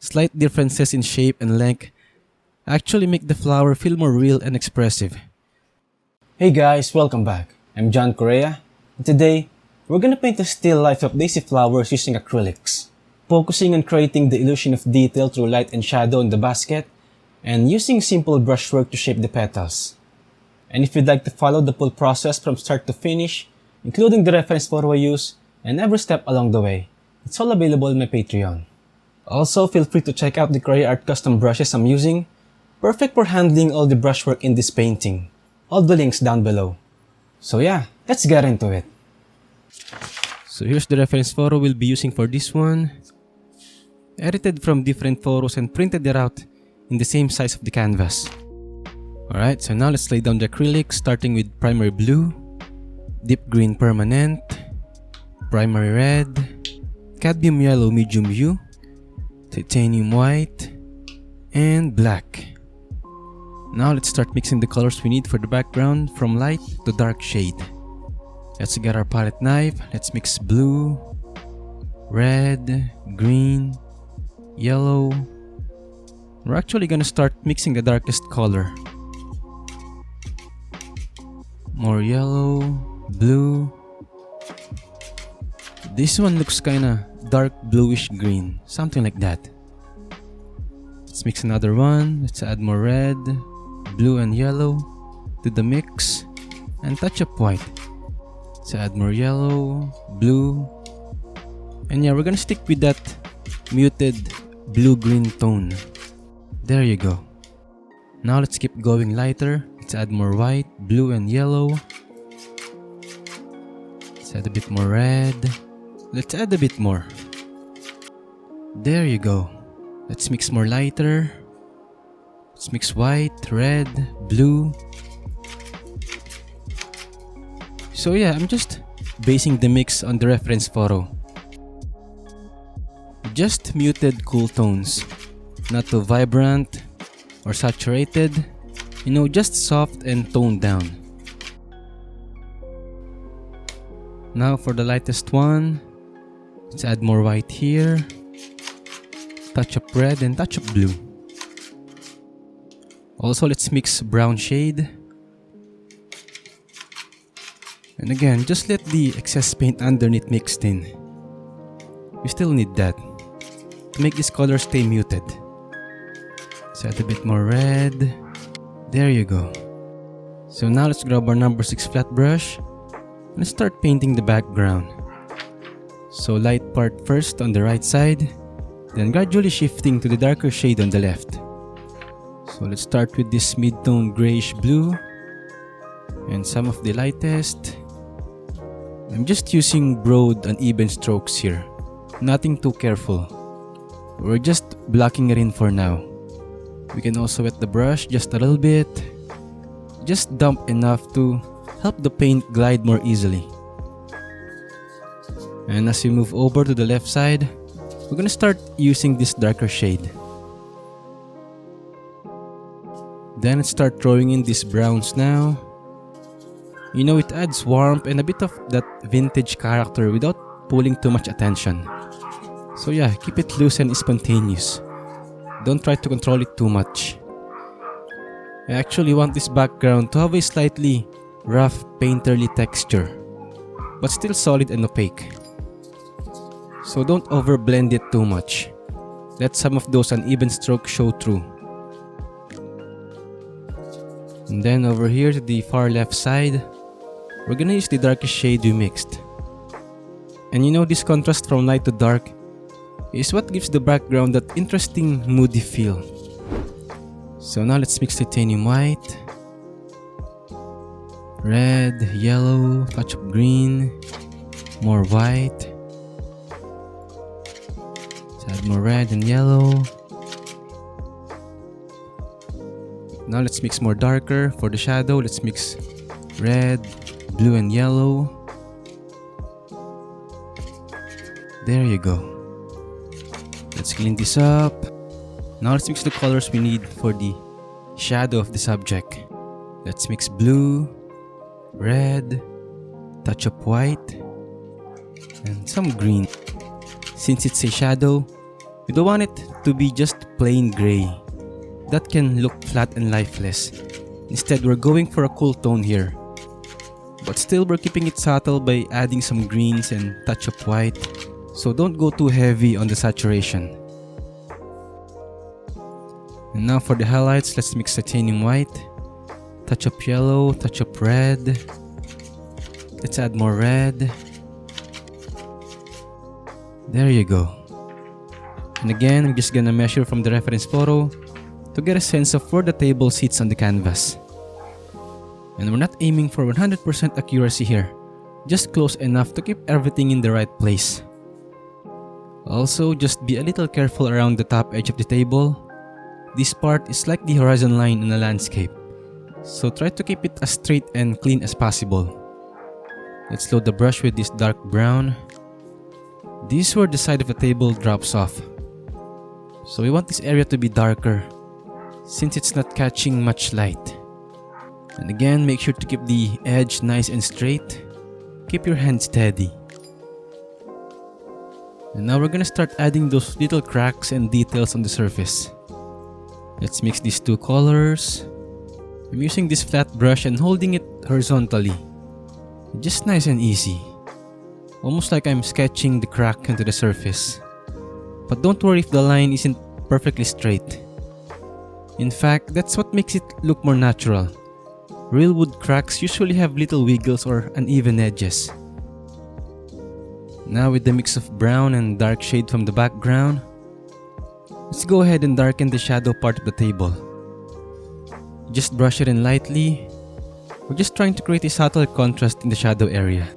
Slight differences in shape and length actually make the flower feel more real and expressive. Hey guys, welcome back. I'm John Correa, and today we're gonna paint a still life of daisy flowers using acrylics, focusing on creating the illusion of detail through light and shadow in the basket, and using simple brushwork to shape the petals. And if you'd like to follow the full process from start to finish, including the reference photo I use, and every step along the way, it's all available on my Patreon. Also, feel free to check out the Cray Art custom brushes I'm using, perfect for handling all the brushwork in this painting. All the links down below. So yeah, let's get into it. So here's the reference photo we'll be using for this one. Edited from different photos and printed it out in the same size of the canvas. Alright, so now let's lay down the acrylic, starting with primary blue, deep green permanent, primary red, cadmium yellow medium hue, titanium white, and black. Now let's start mixing the colors we need for the background from light to dark shade. Let's get our palette knife. Let's mix blue, red, green, yellow. We're actually gonna start mixing the darkest color. More yellow, blue. This one looks kinda dark bluish green, something like that. Let's mix another one. Let's add more red, blue and yellow to the mix, and touch up white. Let's add more yellow, blue, and yeah, we're gonna stick with that muted blue-green tone. There you go. Now let's keep going lighter. Let's add more white, blue and yellow. Let's add a bit more red. Let's add a bit more. There you go. Let's mix more lighter. Let's mix white, red, blue. So yeah, I'm just basing the mix on the reference photo. Just muted cool tones. Not too vibrant or saturated. You know, just soft and toned down. Now for the lightest one. Let's add more white here. Touch up red and touch up blue. Also, let's mix brown shade. And again, just let the excess paint underneath mixed in. You still need that to make this color stay muted. Let's add a bit more red. There you go. So now let's grab our number 6 flat brush and start painting the background. So light part first on the right side, then gradually shifting to the darker shade on the left. So let's start with this mid-tone grayish blue and some of the lightest. I'm just using broad uneven strokes here, nothing too careful. We're just blocking it in for now. We can also wet the brush just a little bit, just damp enough to help the paint glide more easily. And as we move over to the left side, we're gonna start using this darker shade. Then let's start throwing in these browns now. You know, it adds warmth and a bit of that vintage character without pulling too much attention. So yeah, keep it loose and spontaneous. Don't try to control it too much. I actually want this background to have a slightly rough painterly texture, but still solid and opaque. So don't overblend it too much. Let some of those uneven strokes show through. And then over here to the far left side, we're gonna use the darkest shade we mixed. And you know, this contrast from light to dark is what gives the background that interesting moody feel. So now let's mix titanium white, red, yellow, touch of green, more white. Let's add more red and yellow. Now let's mix more darker. For the shadow, let's mix red, blue and yellow. There you go. Let's clean this up. Now let's mix the colors we need for the shadow of the subject. Let's mix blue, red, touch of white, and some green. Since it's a shadow, We don't want it to be just plain gray. That can look flat and lifeless. Instead, we're going for a cool tone here. But still, we're keeping it subtle by adding some greens and touch of white. So don't go too heavy on the saturation. And now for the highlights, let's mix titanium white. Touch of yellow, touch of red. Let's add more red. There you go. And again, I'm just gonna measure from the reference photo to get a sense of where the table sits on the canvas. And we're not aiming for 100% accuracy here, just close enough to keep everything in the right place. Also, just be a little careful around the top edge of the table. This part is like the horizon line in a landscape, so try to keep it as straight and clean as possible. Let's load the brush with this dark brown. This is where the side of the table drops off. So we want this area to be darker, since it's not catching much light. And again, make sure to keep the edge nice and straight. Keep your hand steady. And now we're gonna start adding those little cracks and details on the surface. Let's mix these two colors. I'm using this flat brush and holding it horizontally. Just nice and easy. Almost like I'm sketching the crack into the surface. But don't worry if the line isn't perfectly straight. In fact, that's what makes it look more natural. Real wood cracks usually have little wiggles or uneven edges. Now with the mix of brown and dark shade from the background, let's go ahead and darken the shadow part of the table. Just brush it in lightly. We're just trying to create a subtle contrast in the shadow area.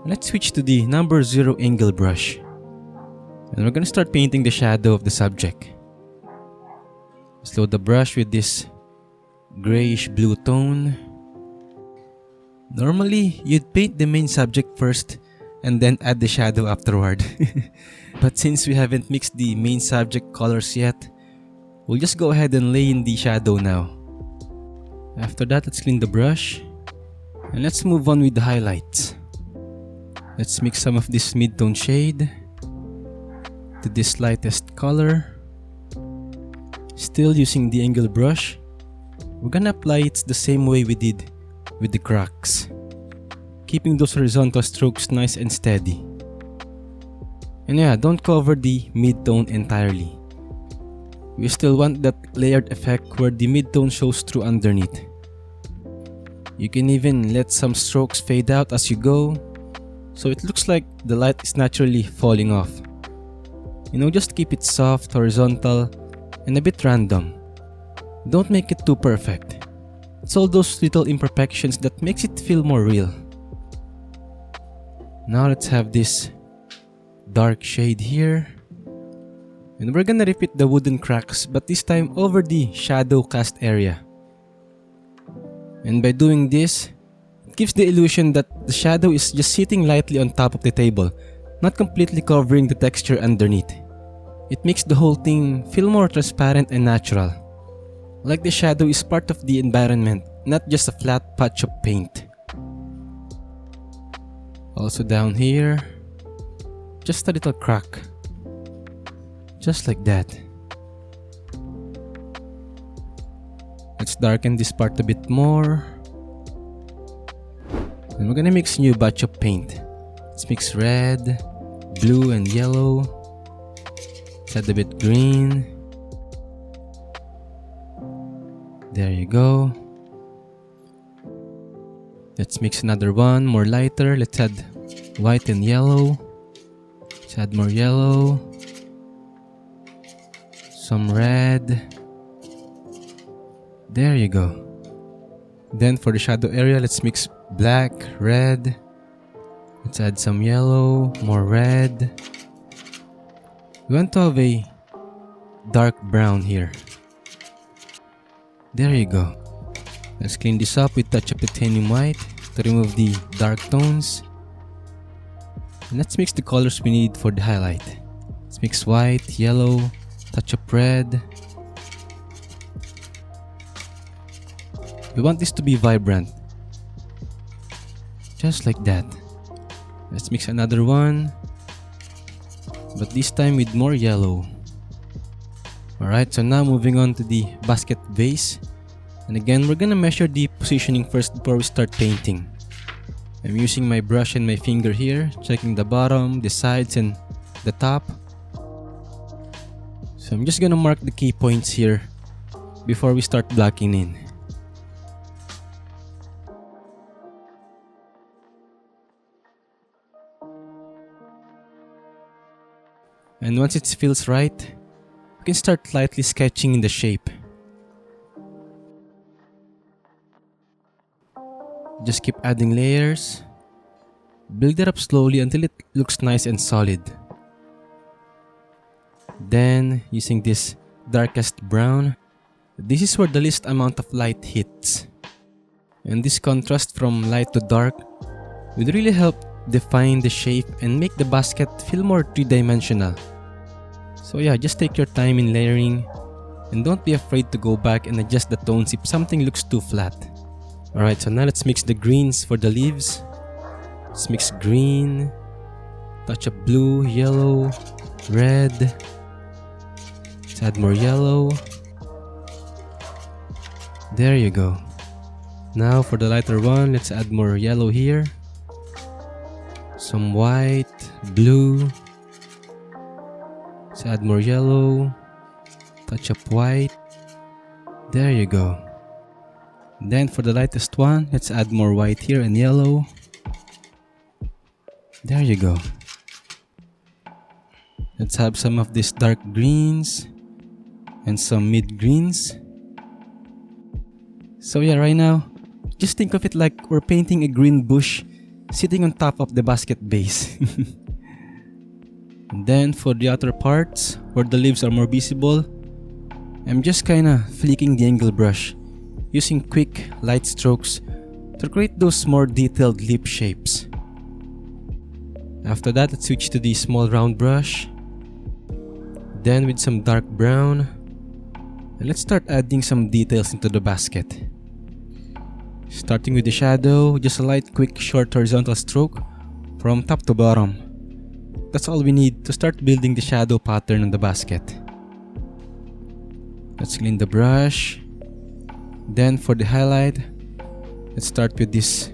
Let's switch to the number 0 angle brush. And we're gonna start painting the shadow of the subject. Let's load the brush with this grayish blue tone. Normally, you'd paint the main subject first and then add the shadow afterward. But since we haven't mixed the main subject colors yet, we'll just go ahead and lay in the shadow now. After that, let's clean the brush. And let's move on with the highlights. Let's mix some of this mid-tone shade to this lightest color. Still using the angle brush, we're gonna apply it the same way we did with the cracks, keeping those horizontal strokes nice and steady. And yeah, don't cover the mid-tone entirely. We still want that layered effect where the mid-tone shows through underneath. You can even let some strokes fade out as you go, so it looks like the light is naturally falling off. You know, just keep it soft, horizontal, and a bit random. Don't make it too perfect. It's all those little imperfections that makes it feel more real. Now let's have this dark shade here. And we're gonna repeat the wooden cracks, but this time over the shadow cast area. And by doing this, it gives the illusion that the shadow is just sitting lightly on top of the table, not completely covering the texture underneath. It makes the whole thing feel more transparent and natural. Like the shadow is part of the environment, not just a flat patch of paint. Also down here, just a little crack. Just like that. Let's darken this part a bit more. And we're gonna mix a new batch of paint. Let's mix red, blue, and yellow. Let's add a bit green. There you go. Let's mix another one, more lighter. Let's add white and yellow. Let's add more yellow. Some red. There you go. Then for the shadow area, let's mix black, red. Let's add some yellow, more red. We want to have a dark brown here. There you go. Let's clean this up with a touch of titanium white to remove the dark tones. And let's mix the colors we need for the highlight. Let's mix white, yellow, touch of red. We want this to be vibrant. Just like that. Let's mix another one. but this time with more yellow. Alright, so now moving on to the basket base. And again, we're gonna measure the positioning first before we start painting. I'm using my brush and my finger here, checking the bottom, the sides, and the top. So I'm just gonna mark the key points here before we start blocking in. And once it feels right, we can start lightly sketching in the shape. Just keep adding layers. Build it up slowly until it looks nice and solid. Then, using this darkest brown, this is where the least amount of light hits. And this contrast from light to dark would really help define the shape and make the basket feel more three-dimensional. So yeah, just take your time in layering and don't be afraid to go back and adjust the tones if something looks too flat. Alright, so now let's mix the greens for the leaves. Let's mix green, touch of blue, yellow, red. Let's add more yellow. There you go. Now for the lighter one, let's add more yellow here. Some white, blue. Let's add more yellow, touch of white. There you go. Then for the lightest one, let's add more white here and yellow. There you go. Let's have some of these dark greens and some mid greens. So yeah, right now, just think of it like we're painting a green bush sitting on top of the basket base. And then for the outer parts, where the leaves are more visible, I'm just kinda flicking the angle brush, using quick, light strokes to create those more detailed leaf shapes. After that, let's switch to the small round brush. Then with some dark brown, and let's start adding some details into the basket. Starting with the shadow, just a light, quick, short horizontal stroke from top to bottom. That's all we need to start building the shadow pattern on the basket. Let's clean the brush. Then for the highlight, let's start with this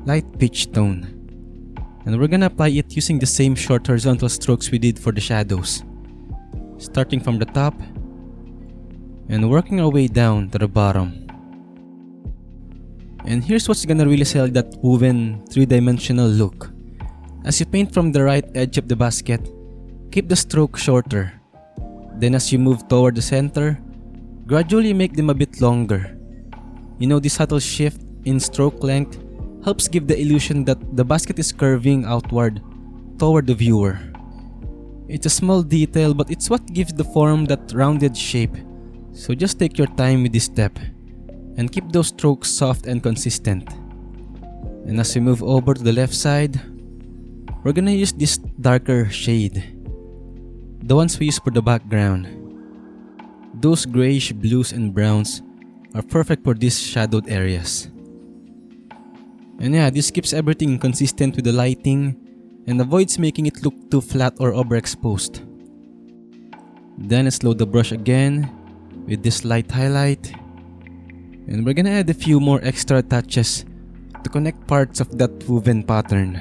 light peach tone. And we're gonna apply it using the same short horizontal strokes we did for the shadows. Starting from the top and working our way down to the bottom. And here's what's gonna really sell that woven three-dimensional look. As you paint from the right edge of the basket, keep the stroke shorter. Then as you move toward the center, gradually make them a bit longer. You know, this subtle shift in stroke length helps give the illusion that the basket is curving outward toward the viewer. It's a small detail, but it's what gives the form that rounded shape. So just take your time with this step and keep those strokes soft and consistent. And as we move over to the left side, we're gonna use this darker shade, the ones we use for the background. Those grayish blues and browns are perfect for these shadowed areas. And yeah, this keeps everything consistent with the lighting and avoids making it look too flat or overexposed. Then let's load the brush again with this light highlight. And we're gonna add a few more extra touches to connect parts of that woven pattern.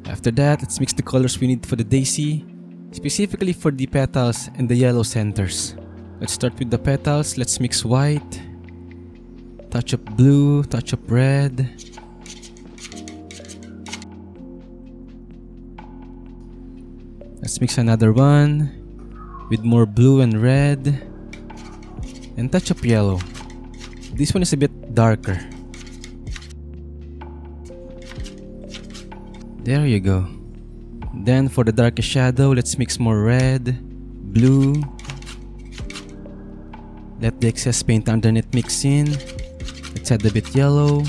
After that, let's mix the colors we need for the daisy, specifically for the petals and the yellow centers. Let's start with the petals. Let's mix white, touch of blue, touch of red. Let's mix another one with more blue and red and touch of yellow. This one is a bit darker. There you go. Then for the darkest shadow, let's mix more red, blue. Let the excess paint underneath mix in. Let's add a bit yellow,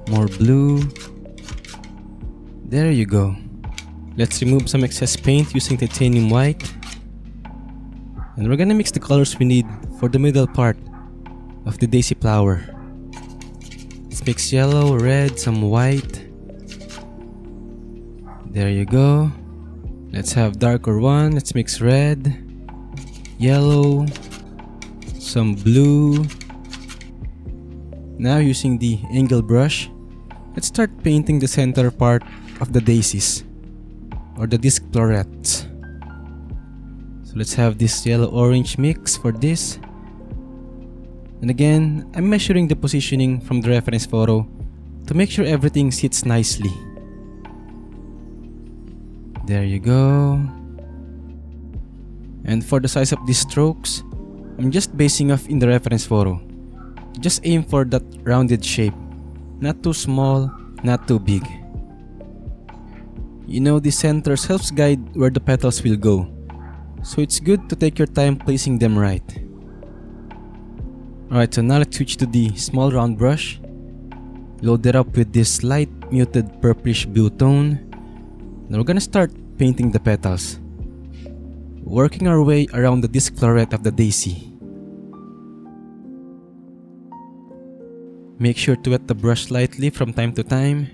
more blue. There you go. Let's remove some excess paint using titanium white. And we're gonna mix the colors we need for the middle part of the daisy flower. Let's mix yellow, red, some white. There you go. Let's have darker one. Let's mix red, yellow, some blue. Now using the angle brush, let's start painting the center part of the daisies or the disc florets. So let's have this yellow-orange mix for this. And again, I'm measuring the positioning from the reference photo to make sure everything sits nicely. There you go. And for the size of these strokes, I'm just basing off in the reference photo. Just aim for that rounded shape. Not too small, not too big. You know, the centers helps guide where the petals will go. So it's good to take your time placing them right. Alright, so now let's switch to the small round brush. Load it up with this light muted purplish blue tone. Now we're gonna start painting the petals, working our way around the disc floret of the daisy. Make sure to wet the brush lightly from time to time.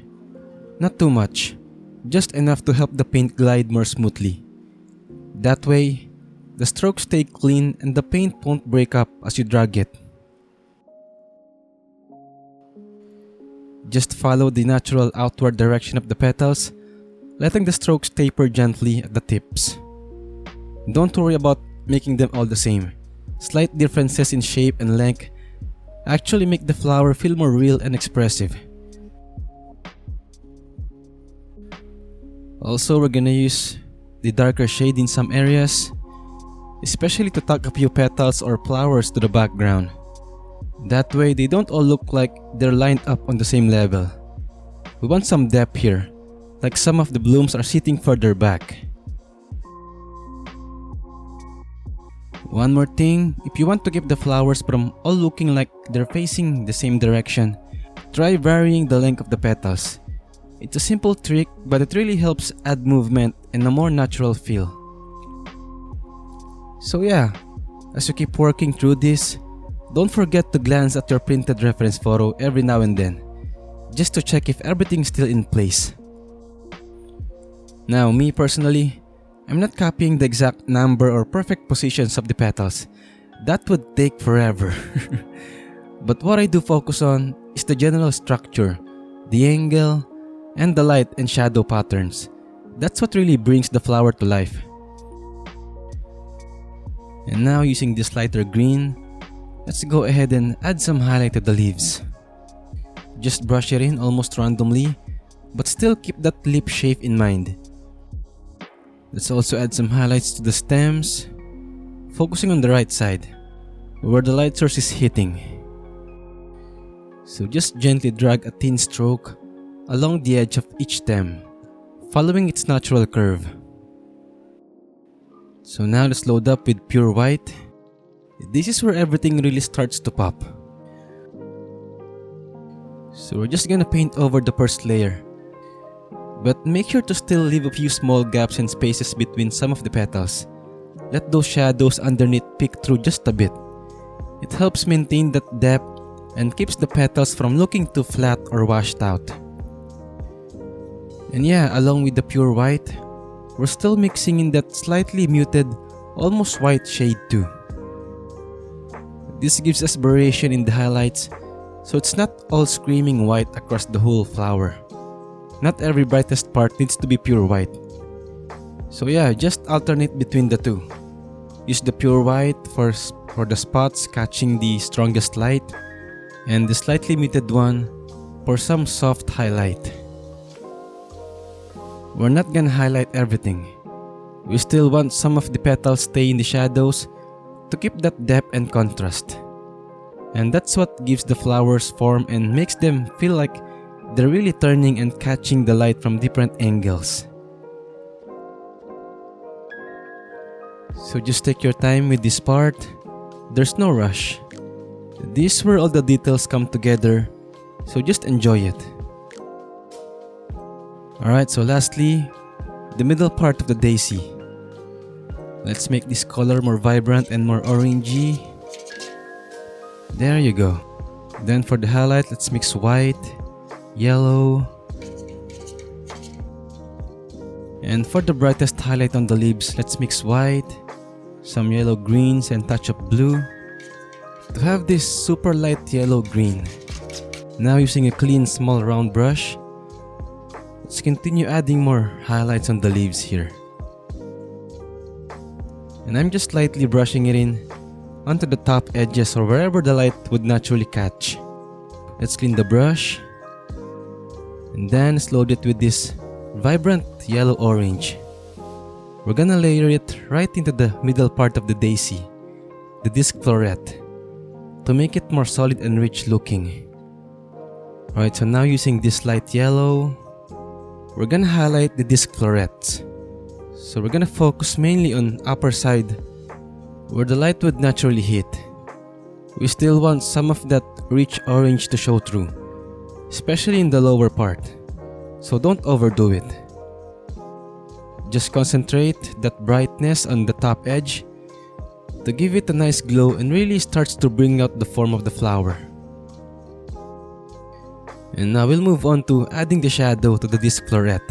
Not too much, just enough to help the paint glide more smoothly. That way, the strokes stay clean and the paint won't break up as you drag it. Just follow the natural outward direction of the petals, letting the strokes taper gently at the tips. Don't worry about making them all the same. Slight differences in shape and length actually make the flower feel more real and expressive. Also, we're gonna use the darker shade in some areas, especially to tuck a few petals or flowers to the background. That way, they don't all look like they're lined up on the same level. We want some depth here, like some of the blooms are sitting further back. One more thing, if you want to keep the flowers from all looking like they're facing the same direction, try varying the length of the petals. It's a simple trick, but it really helps add movement and a more natural feel. So yeah, as you keep working through this, don't forget to glance at your printed reference photo every now and then, just to check if everything's still in place. Now, me personally, I'm not copying the exact number or perfect positions of the petals. That would take forever. But what I do focus on is the general structure, the angle, and the light and shadow patterns. That's what really brings the flower to life. And now, using this lighter green, let's go ahead and add some highlight to the leaves. Just brush it in almost randomly, but still keep that lip shape in mind. Let's also add some highlights to the stems, focusing on the right side, where the light source is hitting. So just gently drag a thin stroke along the edge of each stem, following its natural curve. So now let's load up with pure white. This is where everything really starts to pop. So we're just gonna paint over the first layer. But make sure to still leave a few small gaps and spaces between some of the petals. Let those shadows underneath peek through just a bit. It helps maintain that depth and keeps the petals from looking too flat or washed out. And yeah, along with the pure white, we're still mixing in that slightly muted, almost white shade too. This gives us variation in the highlights, so it's not all screaming white across the whole flower. Not every brightest part needs to be pure white. So yeah, just alternate between the two. Use the pure white for the spots catching the strongest light, and the slightly muted one for some soft highlight. We're not gonna highlight everything. We still want some of the petals stay in the shadows to keep that depth and contrast. And that's what gives the flowers form and makes them feel like they're really turning and catching the light from different angles. So just take your time with this part. There's no rush. This is where all the details come together, so just enjoy it. Alright, so lastly, the middle part of the daisy. Let's make this color more vibrant and more orangey. There you go. Then for the highlight, let's mix white, yellow, And for the brightest highlight on the leaves, let's mix white, some yellow greens, and touch of blue to have this super light yellow green. Now using a clean small round brush, let's continue adding more highlights on the leaves here. And I'm just lightly brushing it in onto the top edges or wherever the light would naturally catch. Let's clean the brush and then load it with this vibrant yellow orange. We're gonna layer it right into the middle part of the daisy, the disc floret, to make it more solid and rich looking. Alright, so now using this light yellow, we're gonna highlight the disc florets. So we're gonna focus mainly on upper side where the light would naturally hit. We still want some of that rich orange to show through, especially in the lower part. So don't overdo it. Just concentrate that brightness on the top edge to give it a nice glow and really starts to bring out the form of the flower. And now we'll move on to adding the shadow to the disc floret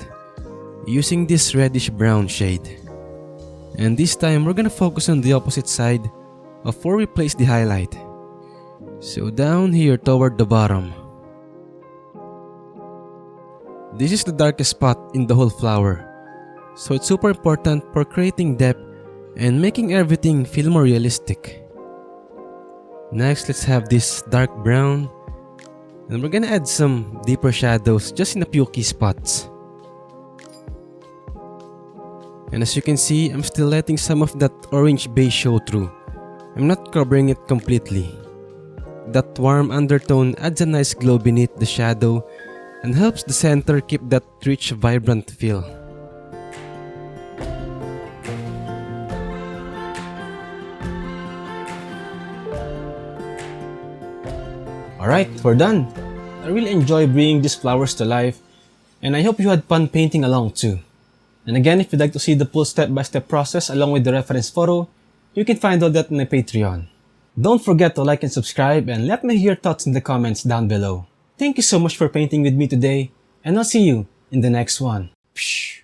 using this reddish brown shade. And this time we're gonna focus on the opposite side of where we place the highlight. So down here toward the bottom. This is the darkest spot in the whole flower, so it's super important for creating depth and making everything feel more realistic. Next, let's have this dark brown, and we're gonna add some deeper shadows just in a few key spots. And as you can see, I'm still letting some of that orange base show through. I'm not covering it completely. That warm undertone adds a nice glow beneath the shadow and helps the center keep that rich, vibrant feel. Alright, we're done. I really enjoy bringing these flowers to life, and I hope you had fun painting along too. And again, if you'd like to see the full step-by-step process along with the reference photo, you can find all that on my Patreon. Don't forget to like and subscribe, and let me hear your thoughts in the comments down below. Thank you so much for painting with me today, and I'll see you in the next one. Psh.